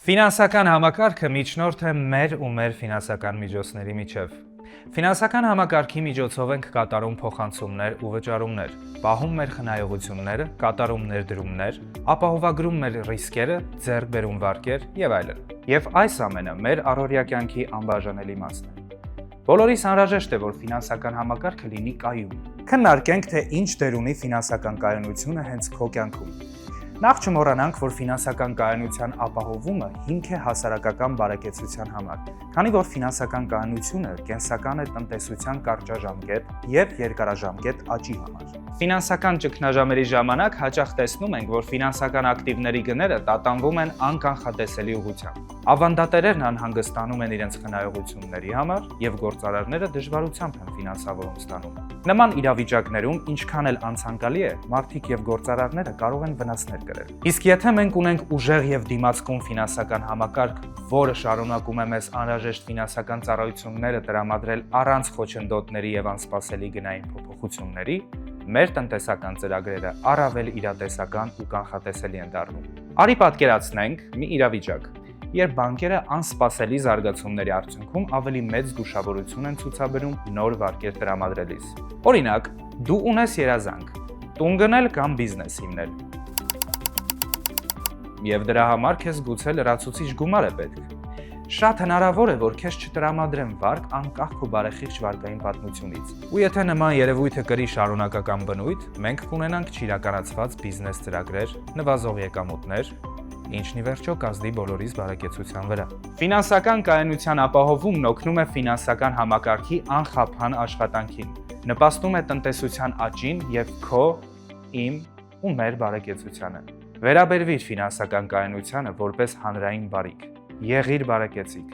Ֆինանսական համակարգը միջնորդ է մեր ու մեր ֆինանսական միջոցների միջև։ Ֆինանսական համակարգի միջոցով ենք կատարում փոխանցումներ ու վճարումներ, պահում մեր խնայողությունները, կատարում ներդրումներ, ապահովագրում մեր ռիսկերը, ձեռք բերում վարկեր եւ այլն։ Եվ այս ամենը մեր առօրյա կյանքի անբաժանելի մասն է։ Բոլորիս անհրաժեշտ է, որ ֆինանսական համակարգը լինի կայուն։ Քննարկենք, թե ինչ դեր ունի ֆինանսական կայունությունը հենց քո կյանքում։ Նախ չմոռանանք, որ ֆինանսական կայունության ապահովումը հիմք է հասարակական բարեկեցության համար, քանի որ ֆինանսական կայունությունը կենսական է տնտեսության կարճաժամկետ եւ երկարաժամկետ աճի համար։ Ֆինանսական ճգնաժամերի ժամանակ հաճախ տեսնում ենք, որ ֆինանսական ակտիվների գները տատանվում են անկանխատեսելի ուղղությամբ։ Ավանդատերերն անհանգստանում են իրենց խնայողությունների համար եւ գործարարները դժվարությամբ են ֆինանսավորում ստանում։ Նման իրավիճակներում ինչքան էլ անցանկալի է, մարդիկ եւ գործարարները կարող են վնասներ կրել։ Իսկ եթե մենք ունենք ուժեղ եւ դիմացկուն ֆինանսական համակարգ, որը շարունակում է մեզ անհրաժեշտ ֆինանսական ծառայությունները տրամադրել առանց խոչընդոտների եւ անսպասելի գնային փոփոխությունների, մեր տնտեսական ծրագրերը առավել իրատեսական ու կանխատեսելի են դառնում։ Արի պատկերացնենք մի իրավիճակ, երբ բանկերը անսպասելի զարգացումների արդյունքում ավելի մեծ դուշավորություն են ցուցաբերում նոր վարկեր տրամադրելիս։ Օրինակ, դու ունես երազանք՝ տուն գնել կամ բիզնես հիմնել։ Եվ դրա համար քեզ գուցե լրացուցիչ գումար է պետք։ Շատ հնարավոր է, որ քեզ չտրամադրեն վարկ անկախ քո բարեխիղճ վարկային պատմությունից։ Ու եթե նման երևույթը կրի շարունակական բնույթ, մենք կունենանք չիրականացված բիզնես ծրագրեր, նվազող եկամուտներ, ինչն ի վերջո կազդի բոլորիս բարեկեցության վրա։ Ֆինանսական կայունության ապահովումն օգնում է ֆինանսական համակարգի անխափան աշխատանքին, նպաստում է տնտեսության աճին եւ քո, իմ ու մեր բարեկեցությանը։ Վերաբերվիր ֆինանսական կայունությանը որպես հանրային բարիք։ Եղիր բարեկեցիկ։